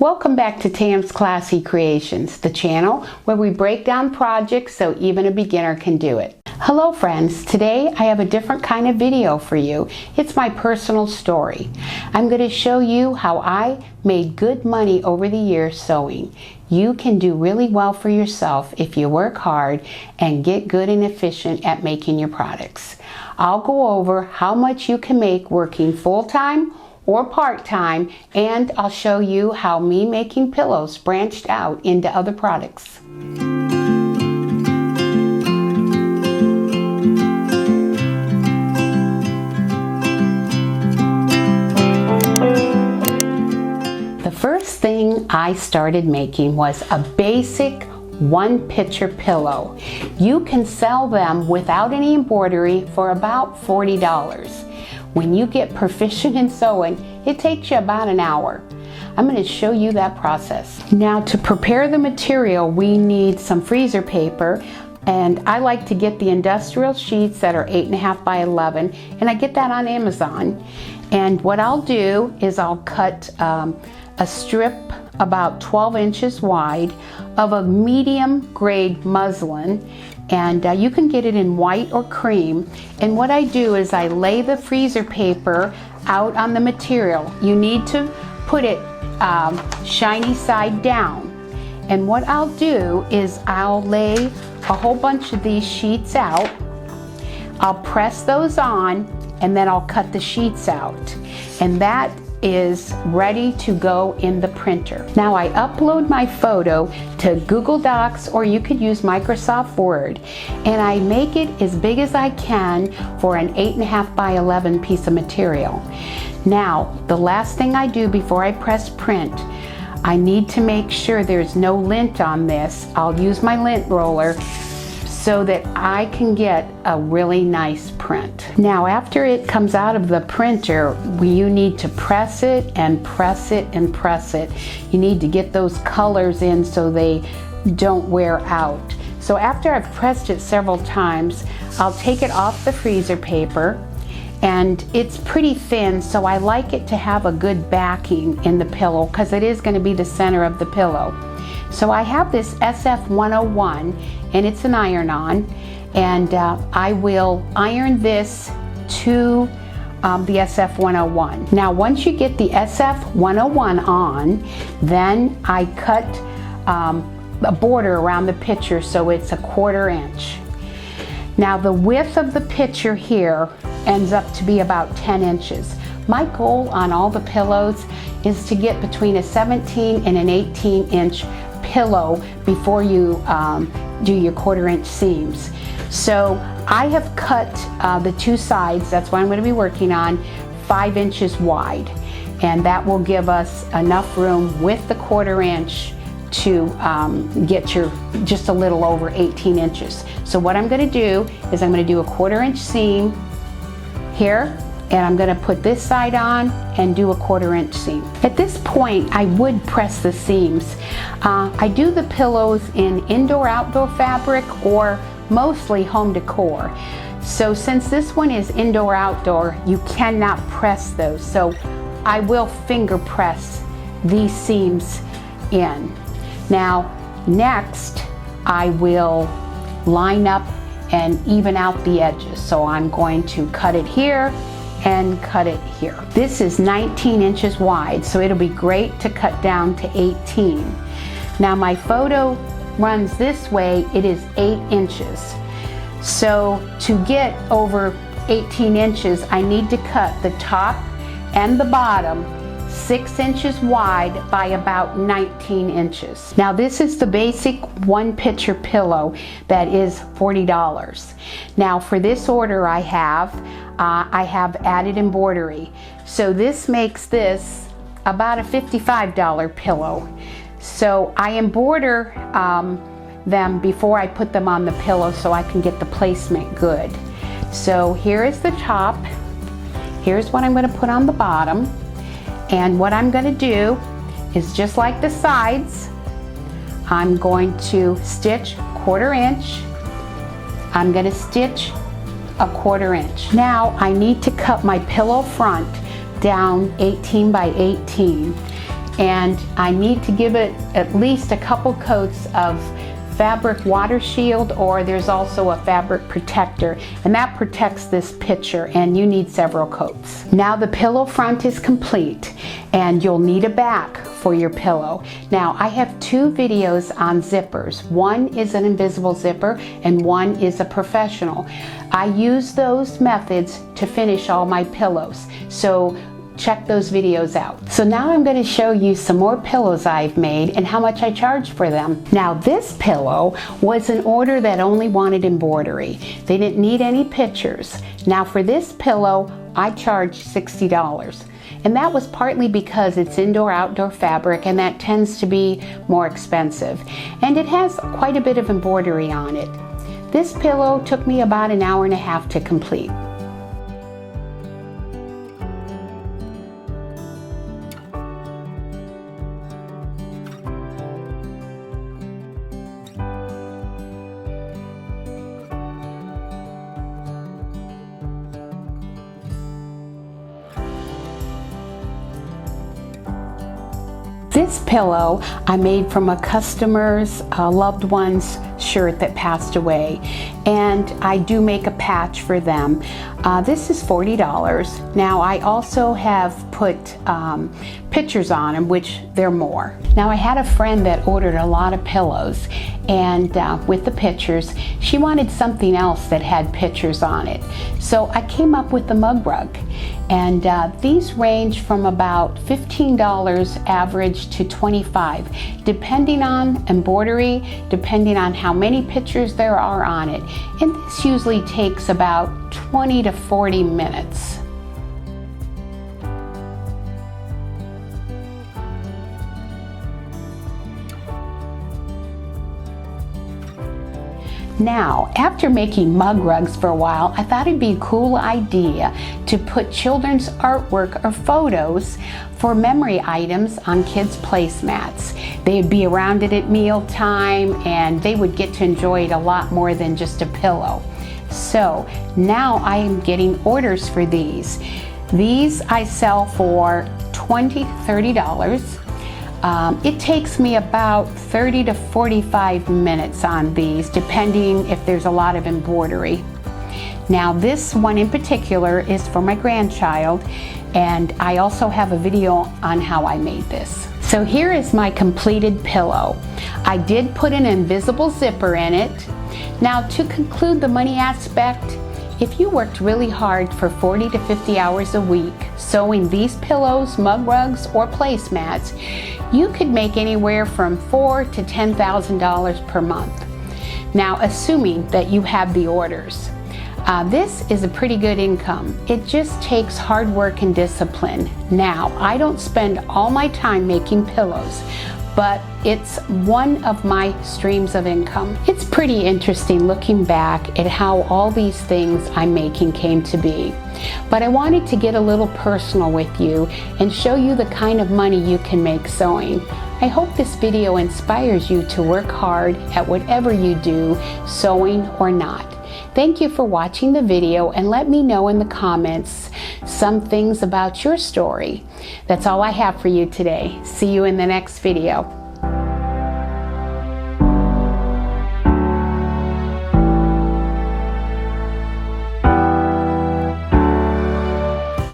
Welcome back to Tam's Classy Creations, the channel where we break down projects so even a beginner can do it. Hello friends, today I have a different kind of video for you. It's my personal story. I'm going to show you how I made good money over the years sewing. You can do really well for yourself if you work hard and get good and efficient at making your products. I'll go over how much you can make working full-time or part-time, and I'll show you how me making pillows branched out into other products. The first thing I started making was a basic one-picture pillow. You can sell them without any embroidery for about $40. When you get proficient in sewing, it takes you about an hour. I'm going to show you that process. Now, to prepare the material, we need some freezer paper, and I like to get the industrial sheets that are 8.5 by 11, and I get that on Amazon. And what I'll do is I'll cut a strip about 12 inches wide of a medium grade muslin, and you can get it in white or cream. And what I do is I lay the freezer paper out on the material. You need to put it shiny side down. And what I'll do is I'll lay a whole bunch of these sheets out. I'll press those on, and then I'll cut the sheets out. And that is ready to go in the printer. Now I upload my photo to Google Docs, or you could use Microsoft Word, and I make it as big as I can for an 8.5 by 11 piece of material. Now, the last thing I do before I press print, I need to make sure there's no lint on this. I'll use my lint roller so that I can get a really nice print. Now, after it comes out of the printer, you need to press it and press it and press it. You need to get those colors in so they don't wear out. So after I've pressed it several times, I'll take it off the freezer paper, and it's pretty thin, so I like it to have a good backing in the pillow because it is going to be the center of the pillow. So I have this SF101, and it's an iron-on, and I will iron this to the SF101. Now, once you get the SF101 on, then I cut a border around the picture so it's a 1/4 inch. Now, the width of the picture here ends up to be about 10 inches. My goal on all the pillows is to get between a 17 and an 18 inch pillow before you do your 1/4 inch seams. So I have cut the two sides, that's what I'm going to be working on, 5 inches wide, and that will give us enough room with the 1/4 inch to get your just a little over 18 inches. So what I'm going to do is I'm going to do a 1/4 inch seam here, and I'm going to put this side on and do a 1/4 inch seam. At this point, I would press the seams. I do the pillows in indoor-outdoor fabric or mostly home decor. So since this one is indoor-outdoor, you cannot press those. So I will finger press these seams in. Now, next, I will line up and even out the edges. So I'm going to cut it here and cut it here. This is 19 inches wide, so it'll be great to cut down to 18. Now my photo runs this way, it is 8 inches. So to get over 18 inches, I need to cut the top and the bottom 6 inches wide by about 19 inches. Now this is the basic one picture pillow that is $40. Now for this order I have added embroidery. So this makes this about a $55 pillow. So I embroider them before I put them on the pillow so I can get the placement good. So here is the top. Here's what I'm going to put on the bottom. And what I'm going to do is just like the sides, I'm going to stitch 1/4 inch. I'm going to stitch a 1/4 inch. Now I need to cut my pillow front down 18 by 18. and I need to give it at least a couple coats of fabric water shield, or there's also a fabric protector, and that protects this picture, and you need several coats. Now the pillow front is complete, and you'll need a back for your pillow. Now I have two videos on zippers. One is an invisible zipper and one is a professional. I use those methods to finish all my pillows, so check those videos out. So now I'm going to show you some more pillows I've made and how much I charge for them. Now this pillow was an order that only wanted embroidery. They didn't need any pictures. Now for this pillow I charged $60. And that was partly because it's indoor-outdoor fabric, and that tends to be more expensive. And it has quite a bit of embroidery on it. This pillow took me about an hour and a half to complete. This pillow I made from a customer's loved one's shirt that passed away, and I do make a patch for them. This is $40. Now I also have put pictures on them, which they're more. Now I had a friend that ordered a lot of pillows, and with the pictures, she wanted something else that had pictures on it. So I came up with the mug rug, and these range from about $15 average to $25, depending on embroidery, depending on how many pictures there are on it. And this usually takes about 20 to 40 minutes. Now, after making mug rugs for a while, I thought it'd be a cool idea to put children's artwork or photos for memory items on kids' placemats. They'd be around it at mealtime, and they would get to enjoy it a lot more than just a pillow. So now I am getting orders for these. These I sell for $20 to $30. It takes me about 30 to 45 minutes on these, depending if there's a lot of embroidery. Now this one in particular is for my grandchild, and I also have a video on how I made this. So here is my completed pillow. I did put an invisible zipper in it. Now to conclude the money aspect, if you worked really hard for 40 to 50 hours a week sewing these pillows, mug rugs, or placemats, you could make anywhere from $4,000 to $10,000 per month. Now, assuming that you have the orders. This is a pretty good income. It just takes hard work and discipline. Now, I don't spend all my time making pillows, but it's one of my streams of income. It's pretty interesting looking back at how all these things I'm making came to be. But I wanted to get a little personal with you and show you the kind of money you can make sewing. I hope this video inspires you to work hard at whatever you do, sewing or not. Thank you for watching the video, and let me know in the comments some things about your story. That's all I have for you today. See you in the next video.